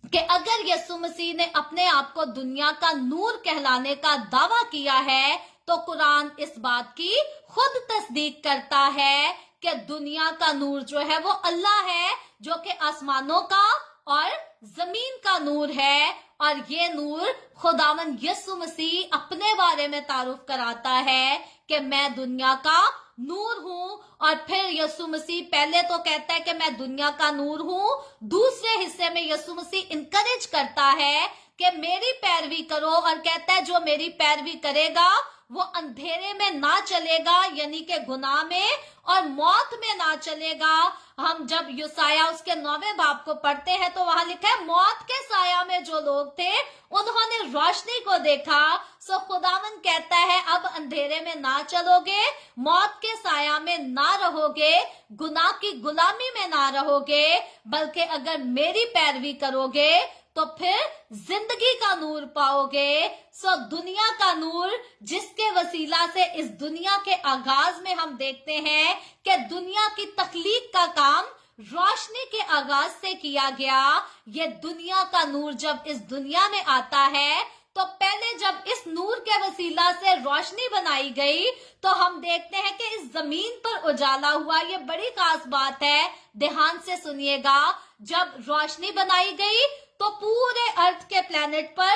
कि अगर यस्सु मसीह ने अपने आप को दुनिया का नूर कहलाने का दावा किया है तो कुरान इस बात की खुद तस्दीक करता है कि दुनिया का नूर जो है वो अल्लाह है, जो कि आसमानों का और जमीन का नूर है। और ये नूर खुदावंद यस्सु मसीह अपने बारे में तारुफ कराता है कि मैं दुनिया का नूर हूँ। और फिर यस्सु मसीह पहले तो कहता है कि मैं दुनिया का नूर हूँ, दूसरे हिस्से में यस्सु मसीह इनकरेज करता है कि मेरी पैरवी करो, और कहता है जो मेरी पैरवी करेगा वो अंधेरे में ना चलेगा, यानी कि गुनाह में और मौत में ना चलेगा। हम जब यूसाया उसके 9वें बाब को पढ़ते हैं तो वहां लिखा है मौत के साया में जो लोग थे उन्होंने रोशनी को देखा। सो खुदावन कहता है अब अंधेरे में ना चलोगे, मौत के साया में ना रहोगे, गुनाह की गुलामी में ना रहोगे, बल्कि अगर मेरी पैरवी करोगे तो फिर जिंदगी का नूर पाओगे। सो दुनिया का नूर जिसके वसीला से इस दुनिया के आगाज में हम देखते हैं कि दुनिया की तख्लीक का काम रोशनी के आगाज से किया गया। ये दुनिया का नूर जब इस दुनिया में आता है तो पहले जब इस नूर के वसीला से रोशनी बनाई गई तो हम देखते हैं कि इस जमीन पर उजाला हुआ। ये बड़ी खास बात है, ध्यान से सुनिएगा। जब रोशनी बनाई गई तो पूरे अर्थ के प्लेनेट पर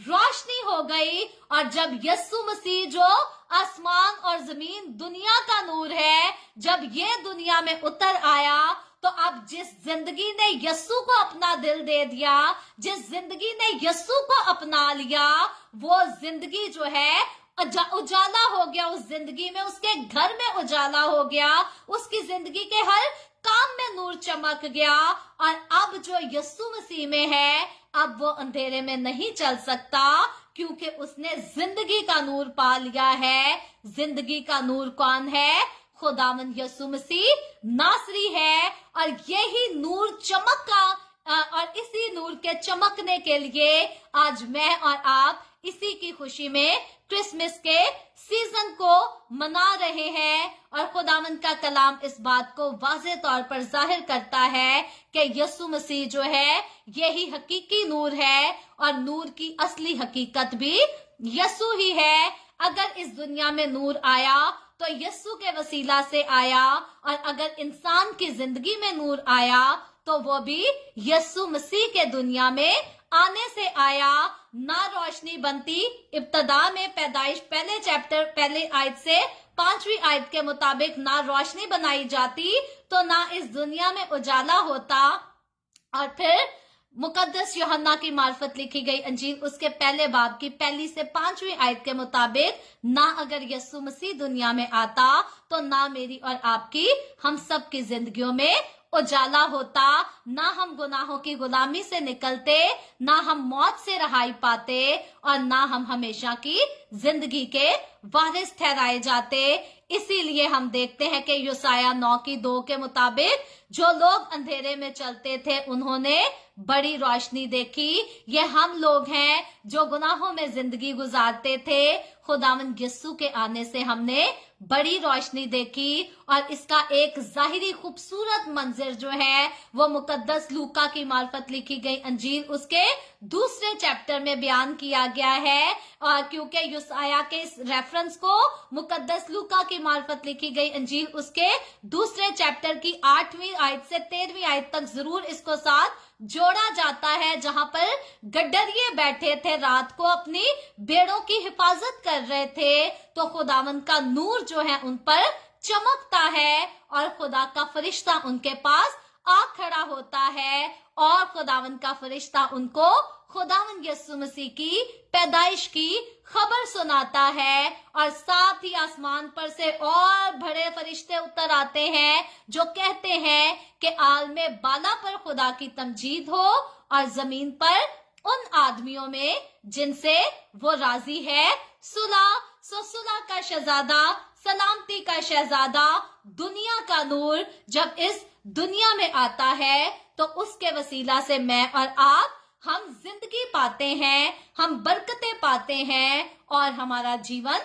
रोशनी हो गई। और जब यस्सु मसीह जो आसमान और जमीन दुनिया का नूर है, जब ये दुनिया में उतर आया तो अब जिस जिंदगी ने यस्सु को अपना दिल दे दिया, जिस जिंदगी ने यस्सु को अपना लिया, वो जिंदगी जो है उजाला हो गया। उस जिंदगी में, उसके घर में उजाला हो गया, उसकी जिंदगी के हर काम में नूर चमक गया। और अब जो यस्सु मसीह में है, अब वो अंधेरे में नहीं चल सकता, क्योंकि उसने जिंदगी का नूर पा लिया है। जिंदगी का नूर कौन है? खुदावंद यस्सु मसीह नासरी है। और यही नूर और इसी नूर के चमकने के लिए आज मैं और आप इसी की खुशी में क्रिसमस के सीजन को मना रहे हैं। और खुदावंद का कलाम इस बात को वाज़ेह तौर पर जाहिर करता है कि यस्सु मसीह जो है यही हकीकी नूर है, और नूर की असली हकीकत भी यस्सु ही है। अगर इस दुनिया में नूर आया तो यस्सु के वसीला से आया, और अगर इंसान की जिंदगी में नूर आया तो वो भी यस्सु मसीह के दुनिया में आने से आया। ना रोशनी बनती इब्तदा में पैदाइश पहले चैप्टर पहले आयत से 5वीं आयत के मुताबिक ना रोशनी बनाई जाती तो ना इस दुनिया में उजाला होता। और फिर मुकद्दस यूहन्ना की मार्फत लिखी गई अंजील उसके पहले बाब की 1 से 5वीं आयत के मुताबिक ना अगर यस्सु मसीह दुनिया में आता तो ना मेरी और आपकी, हम सब की जिंदगियों में उजाला होता। ना हम गुनाहों की गुलामी से निकलते, ना हम मौत से रहाई पाते, और ना हम हमेशा की जिंदगी के वारिस ठहराए जाते। इसीलिए हम देखते हैं कि यशायाह 9:2 के मुताबिक जो लोग अंधेरे में चलते थे उन्होंने बड़ी रोशनी देखी। ये हम लोग हैं जो गुनाहों में जिंदगी गुजारते थे। खुदावंद यस्सु के आने से हमने बड़ी रोशनी देखी। और इसका एक जाहिरी खूबसूरत मंजर जो है वो मुकद्दस लूका की मार्फत लिखी गई अंजील उसके 2 चैप्टर में बयान किया गया है। और क्योंकि यशायाह के इस रेफरेंस को मुकद्दस लूका की मार्फत लिखी गई अंजील उसके 2 चैप्टर की 8वीं आयत से 13वीं आयत तक जरूर इसको साथ जोड़ा जाता है, जहां पर गड्डरिये बैठे थे, रात को अपनी भेड़ों की हिफाजत कर रहे थे। तो खुदावंद का नूर जो है उन पर चमकता है, और खुदा का फरिश्ता उनके पास आ खड़ा होता है, और खुदावंद का फरिश्ता उनको खुदावंद यस्सु मसीह की पैदाइश की खबर सुनाता है। और साथ ही आसमान पर से और बड़े फरिश्ते उतर आते हैं जो कहते हैं कि आलमे बाला पर खुदा की तमजीद हो, और जमीन पर उन आदमियों में जिनसे वो राजी है सुलह का शहजादा, सलामती का शहजादा, दुनिया का नूर जब इस दुनिया में आता है तो उसके वसीला से मैं और आप हम जिंदगी पाते हैं, हम बरकतें पाते हैं, और हमारा जीवन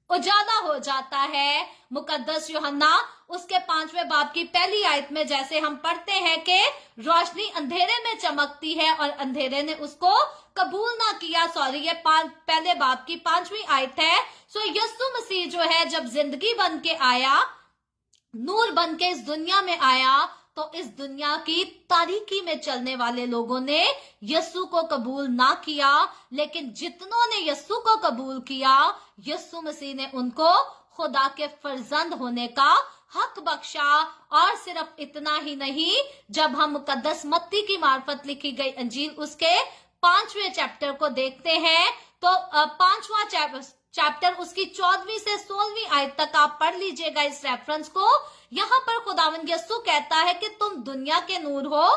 उजाला हो जाता है। मुकद्दस यूहन्ना उसके 5वें बाब की 1 आयत में जैसे हम पढ़ते हैं कि रोशनी अंधेरे में चमकती है और अंधेरे ने उसको कबूल ना किया। ये 1 बाब की 5वीं आयत है। सो यस्सु मसीह जो है जब जिंदगी बन के आया, नूर बन के इस दुनिया में आया, तो इस दुनिया की तारीकी में चलने वाले लोगों ने यस्सु को कबूल ना किया, लेकिन जितनों ने यस्सु को कबूल किया, यस्सु मसीह ने उनको खुदा के फर्जंद होने का हक बख्शा। और सिर्फ इतना ही नहीं, जब हम मुकद्दस मत्ती की मार्फत लिखी गई अंजील उसके 5वें चैप्टर को देखते हैं तो 5वां चैप्टर उसकी 14वीं से 16वीं आयत तक आप पढ़ लीजिएगा इस रेफरेंस को। यहाँ पर खुदावंद यस्सु कहता है कि तुम दुनिया के नूर हो,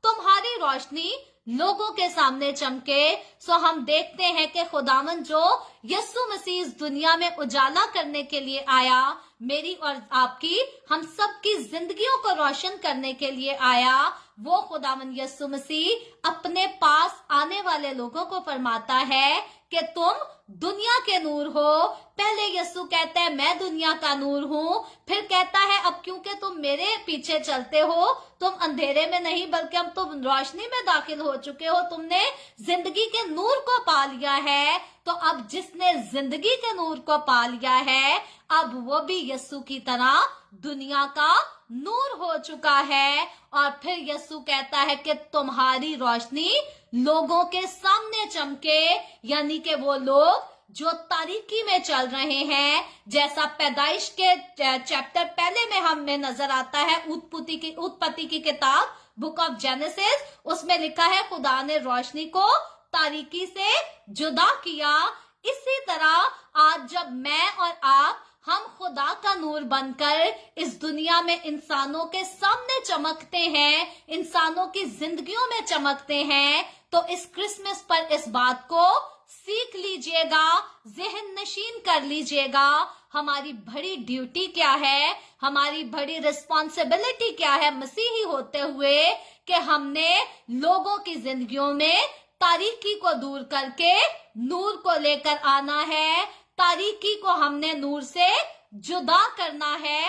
तुम्हारी रोशनी लोगों के सामने चमके। सो हम देखते हैं कि खुदावन जो यीशु मसीह इस दुनिया में उजाला करने के लिए आया, मेरी और आपकी, हम सबकी जिंदगियों को रोशन करने के लिए आया, वो खुदावन यीशु मसीह अपने पास आने वाले लोगों को फरमाता है कि तुम दुनिया के नूर हो। पहले यीशु कहता है मैं दुनिया का नूर हूँ, फिर कहता है अब क्योंकि तुम मेरे पीछे चलते हो, तुम अंधेरे में नहीं बल्कि अब तुम रोशनी में दाखिल हो चुके हो, तुमने जिंदगी के नूर को पा लिया है। तो अब जिसने जिंदगी के नूर को पा लिया है, अब वो भी यीशु की तरह दुनिया का नूर हो चुका है। और फिर यीशु कहता है कि तुम्हारी रोशनी लोगों के सामने चमके, यानी कि वो लोग जो तारीकी में चल रहे हैं, जैसा पैदाइश के चैप्टर पहले में हमें नजर आता है, उत्पत्ति की किताब बुक ऑफ जेनेसिस, उसमें लिखा है खुदा ने रोशनी को तारीकी से जुदा किया। इसी तरह आज जब मैं और आप, हम खुदा का नूर बनकर इस दुनिया में इंसानों के सामने चमकते हैं, इंसानों की जिंदगियों में चमकते हैं, तो इस क्रिसमस पर इस बात को सीख लीजिएगा, ज़हन नशीन कर लीजिएगा। हमारी बड़ी ड्यूटी क्या है, हमारी बड़ी रिस्पॉन्सिबिलिटी क्या है मसीही होते हुए, कि हमने लोगों की जिंदगियों में तारीकी को दूर करके नूर को लेकर आना है। तारीकी को हमने नूर से जुदा करना है,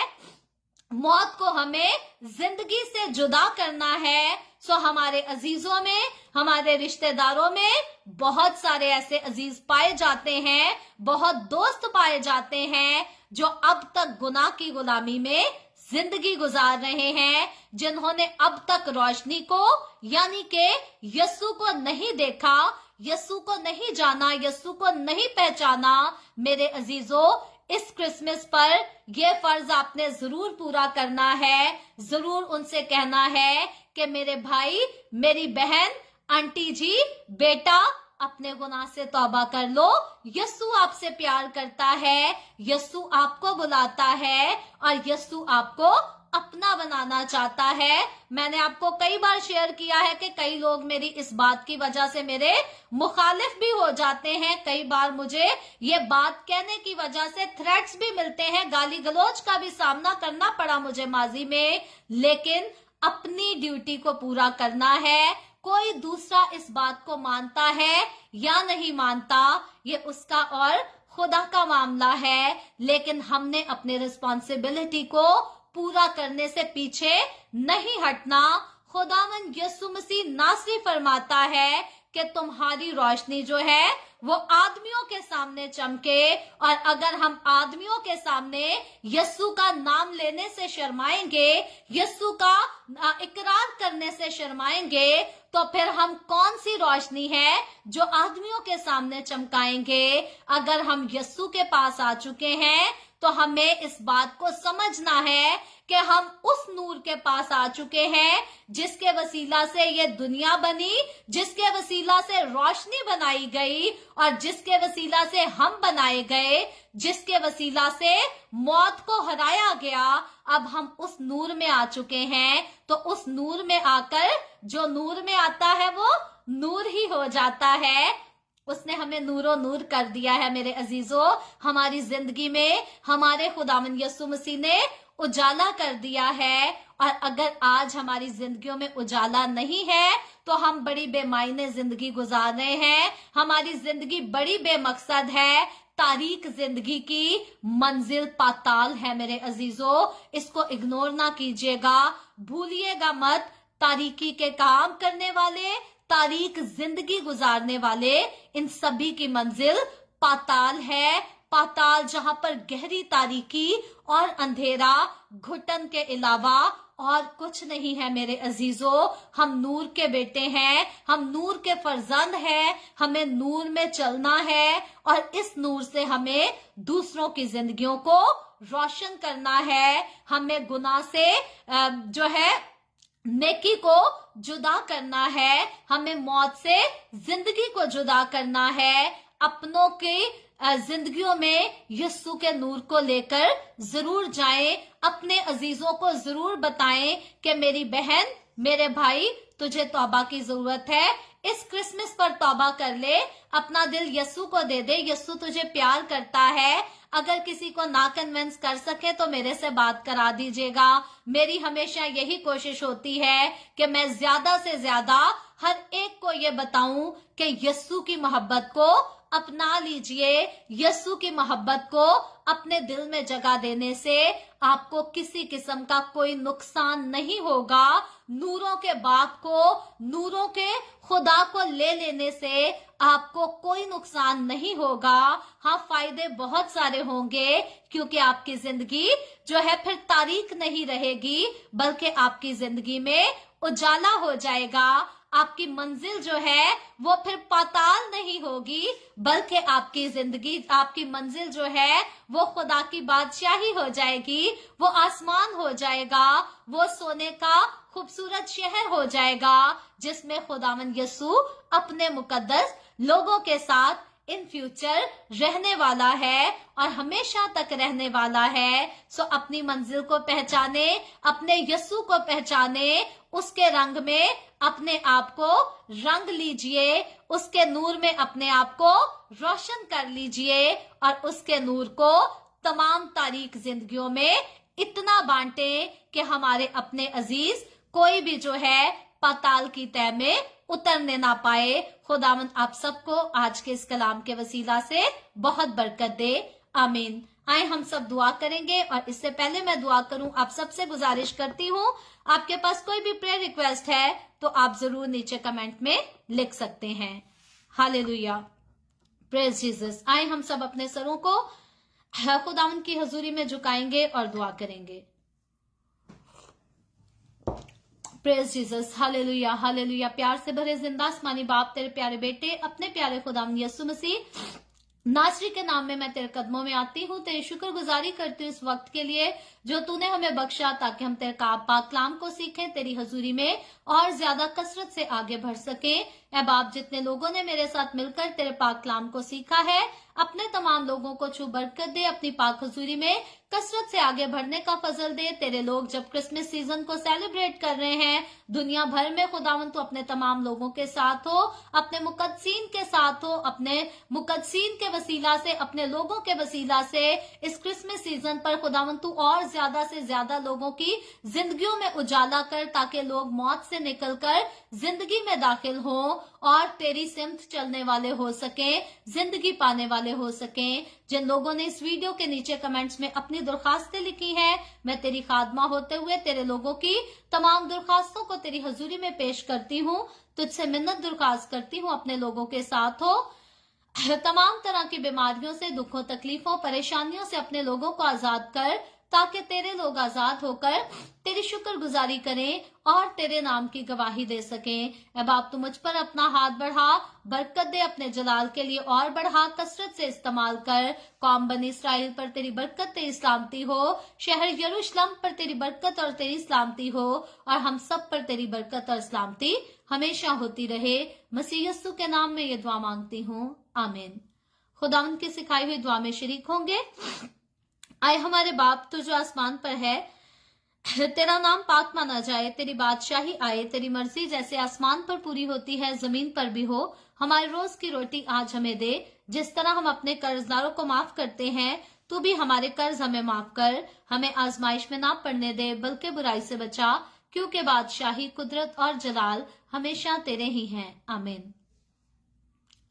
मौत को हमें जिंदगी से जुदा करना है। सो हमारे अजीजों में, हमारे रिश्तेदारों में बहुत सारे ऐसे अजीज पाए जाते हैं, बहुत दोस्त पाए जाते हैं जो अब तक गुनाह की गुलामी में जिंदगी गुजार रहे हैं, जिन्होंने अब तक रोशनी को यानी कि यीशु को नहीं देखा, यीशु को नहीं जाना, यीशु को नहीं पहचाना। मेरे अजीजों, इस क्रिसमस पर यह फर्ज आपने जरूर पूरा करना है, जरूर उनसे कहना है कि मेरे भाई, मेरी बहन, आंटी जी, बेटा, अपने गुनाह से तौबा कर लो। यीशु आपसे प्यार करता है, यीशु आपको बुलाता है और यीशु आपको अपना बनाना चाहता है। मैंने आपको कई बार शेयर किया है कि कई लोग मेरी इस बात की वजह से मेरे मुखालिफ भी हो जाते हैं। कई बार मुझे ये बात कहने की वजह से थ्रेट्स भी मिलते हैं, गाली गलौज का भी सामना करना पड़ा मुझे माजी में, लेकिन अपनी ड्यूटी को पूरा करना है। कोई दूसरा इस बात को मानता है या नहीं मानता, ये उसका और खुदा का मामला है, लेकिन हमने अपने रिस्पॉन्सिबिलिटी को पूरा करने से पीछे नहीं हटना। खुदावंद यीशु मसीह नासरी फरमाता है कि तुम्हारी रोशनी जो है वो आदमियों के सामने चमके, और अगर हम आदमियों के सामने यीशु का नाम लेने से शर्माएंगे, यीशु का इकरार करने से शर्माएंगे, तो फिर हम कौन सी रोशनी है जो आदमियों के सामने चमकाएंगे। अगर हम यीशु के पास आ चुके हैं तो हमें इस बात को समझना है कि हम उस नूर के पास आ चुके हैं जिसके वसीला से ये दुनिया बनी, जिसके वसीला से रोशनी बनाई गई और जिसके वसीला से हम बनाए गए, जिसके वसीला से मौत को हराया गया। अब हम उस नूर में आ चुके हैं, तो उस नूर में आकर जो नूर में आता है वो नूर ही हो जाता है। उसने हमें नूरो नूर कर दिया है। मेरे अजीजों, हमारी जिंदगी में हमारे खुदावंद यीशु मसीह ने उजाला कर दिया है, और अगर आज हमारी जिंदगियों में उजाला नहीं है तो हम बड़ी बेमायने जिंदगी गुजार रहे हैं। हमारी जिंदगी बड़ी बेमकसद है, तारीक जिंदगी की मंजिल पाताल है। मेरे अजीजों, इसको इग्नोर ना कीजिएगा, भूलिएगा मत। तारीकी के काम करने वाले, तारीक जिंदगी गुजारने वाले, इन सभी की मंजिल पाताल है। पाताल जहां पर गहरी तारीकी और अंधेरा, घुटन के अलावा और कुछ नहीं है। मेरे अजीजों, हम नूर के बेटे हैं, हम नूर के फर्जंद हैं, हमें नूर में चलना है और इस नूर से हमें दूसरों की जिंदगियों को रोशन करना है। हमें गुनाह से जो है नेकी को जुदा करना है, हमें मौत से जिंदगी को जुदा करना है। अपनों की जिंदगियों में यीशु के नूर को लेकर जरूर जाएं, अपने अजीजों को जरूर बताएं कि मेरी बहन, मेरे भाई तुझे तौबा की जरूरत है। इस क्रिसमस पर तौबा कर ले, अपना दिल यस्सु को दे दे। यस्सु तुझे प्यार करता है। अगर किसी को ना कन्विंस कर सके तो मेरे से बात करा दीजिएगा। मेरी हमेशा यही कोशिश होती है कि मैं ज्यादा से ज्यादा हर एक को ये बताऊं कि यस्सु की मोहब्बत को अपना लीजिए। यस्सु की मोहब्बत को अपने दिल में जगह देने से आपको किसी किस्म का कोई नुकसान नहीं होगा। नूरों के बाप को, नूरों के खुदा को ले लेने से आपको कोई नुकसान नहीं होगा। हाँ, फायदे बहुत सारे होंगे, क्योंकि आपकी जिंदगी जो है फिर तारीख नहीं रहेगी, बल्कि आपकी जिंदगी में उजाला हो जाएगा। आपकी मंजिल जो है वो फिर पाताल नहीं होगी, बल्कि आपकी जिंदगी, आपकी मंजिल जो है वो खुदा की बादशाही हो जाएगी। वो आसमान हो जाएगा, वो सोने का खूबसूरत शहर हो जाएगा, जिसमें खुदावंद यस्सु अपने मुकद्दस लोगों के साथ इन फ्यूचर रहने वाला है और हमेशा तक रहने वाला है। सो अपनी मंजिल को पहचाने, अपने यस्सु को पहचाने, उसके रंग में अपने आप को रंग लीजिए, उसके नूर में अपने आप को रोशन कर लीजिए और उसके नूर को तमाम तारीख जिंदगियों में इतना बांटे कि हमारे अपने अजीज कोई भी जो है पाताल की तह में उतरने ना पाए। खुदावंद आप सबको आज के इस कलाम के वसीला से बहुत बरकत दे। आमीन। आए हम सब दुआ करेंगे, और इससे पहले मैं दुआ करूं, आप सबसे गुजारिश करती हूं, आपके पास कोई भी प्रेयर रिक्वेस्ट है तो आप जरूर नीचे कमेंट में लिख सकते हैं। Hallelujah, praise Jesus. आए हम सब अपने सरों को खुदावंद की हजूरी में झुकाएंगे और दुआ करेंगे। Praise Jesus, hallelujah, hallelujah. प्यार से भरे जिंदा आसमानी बाप, तेरे प्यारे बेटे अपने प्यारे खुदावंद यीशु मसीह नासरी के नाम में मैं तेरे कदमों में आती हूँ। तेरी शुक्रगुजारी करती हूँ इस वक्त के लिए जो तूने हमें बख्शा, ताकि हम तेरे पाक कलाम को सीखें, तेरी हजूरी में और ज्यादा कसरत से आगे बढ़ सकें। ऐ बाप, जितने लोगों ने मेरे साथ मिलकर तेरे पाक कलाम को सीखा है, अपने तमाम लोगों को छू बरकत दे, अपनी पाक हजूरी में कसरत से आगे बढ़ने का फजल दे। तेरे लोग जब क्रिसमस सीजन को सेलिब्रेट कर रहे हैं दुनिया भर में, खुदावंद तो अपने तमाम लोगों के साथ हो, अपने मुकद्दसीन के साथ हो, अपने मुकद्दसीन के वसीला से, अपने लोगों के वसीला से इस क्रिसमस सीजन पर खुदावंद तू और ज्यादा से ज्यादा लोगों की जिंदगियों में उजाला कर, ताकि लोग मौत से निकलकर जिंदगी में दाखिल हो और तेरी सिमत चलने वाले हो सके, जिंदगी पाने वाले हो सके। जिन लोगों ने इस वीडियो के नीचे कमेंट्स में अपनी दरखास्तें लिखी हैं, मैं तेरी खादमा होते हुए तेरे लोगों की तमाम दरखास्तों को तेरी हजूरी में पेश करती हूँ। तुझसे मिन्नत दरखास्त करती हूँ, अपने लोगों के साथ हो, तमाम तरह की बीमारियों से, दुखों, तकलीफों, परेशानियों से अपने लोगों को आजाद कर, ताकि तेरे लोग आजाद होकर तेरी शुक्रगुजारी करें और तेरे नाम की गवाही दे सकें। ऐ बाप, तू मुझ पर अपना हाथ बढ़ा, बरकत दे, अपने जलाल के लिए और बढ़ा, कसरत से इस्तेमाल कर। कौम बनी इस्राइल पर तेरी बरकत, तेरी सलामती हो, शहर यरूशलेम पर तेरी बरकत और तेरी सलामती हो, और हम सब पर तेरी बरकत और सलामती हमेशा होती रहे। मसीह यस्सु के नाम में ये दुआ मांगती हूँ, आमीन। खुदावंद की सिखाई हुई दुआ में शरीक होंगे। आए हमारे बाप, तू जो आसमान पर है, तेरा नाम पाक माना जाए, तेरी बादशाही आए, तेरी मर्जी जैसे आसमान पर पूरी होती है जमीन पर भी हो। हमारे रोज की रोटी आज हमें दे, जिस तरह हम अपने कर्जदारों को माफ करते हैं, तू भी हमारे कर्ज हमें माफ कर। हमें आजमाइश में ना पड़ने दे, बल्कि बुराई से बचा, क्योंकि बादशाही, कुदरत और जलाल हमेशा तेरे ही हैं। आमीन,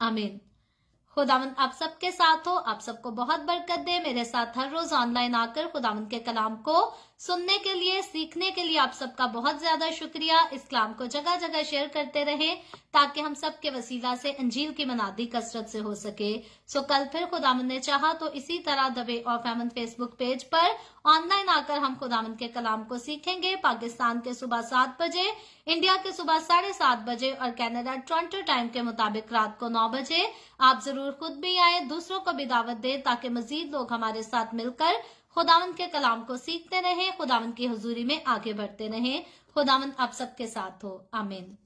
आमीन। खुदावंद आप सबके साथ हो, आप सबको बहुत बरकत दे। मेरे साथ हर रोज ऑनलाइन आकर खुदावंद के कलाम को सुनने के लिए, सीखने के लिए आप सबका बहुत ज्यादा शुक्रिया। इस कलाम को जगह जगह शेयर करते रहें, ताकि हम सब के वसीला से अंजील की मनादी कसरत से हो सके। सो कल फिर खुदावंद ने चाहा तो इसी तरह the way of haven Facebook page पर ऑनलाइन आकर हम खुदावंद के कलाम को सीखेंगे। पाकिस्तान के सुबह 7 बजे, इंडिया के सुबह 7:30 बजे और कनाडा टोरंटो टाइम के मुताबिक रात को 9 बजे। आप जरूर खुद भी आए, दूसरों को भी दावत दें, ताकि मजीद लोग हमारे साथ मिलकर खुदावंद के कलाम को सीखते रहें, खुदावंद की हुजूरी में आगे बढ़ते रहें। खुदावंद आप सबके साथ हो, आमीन।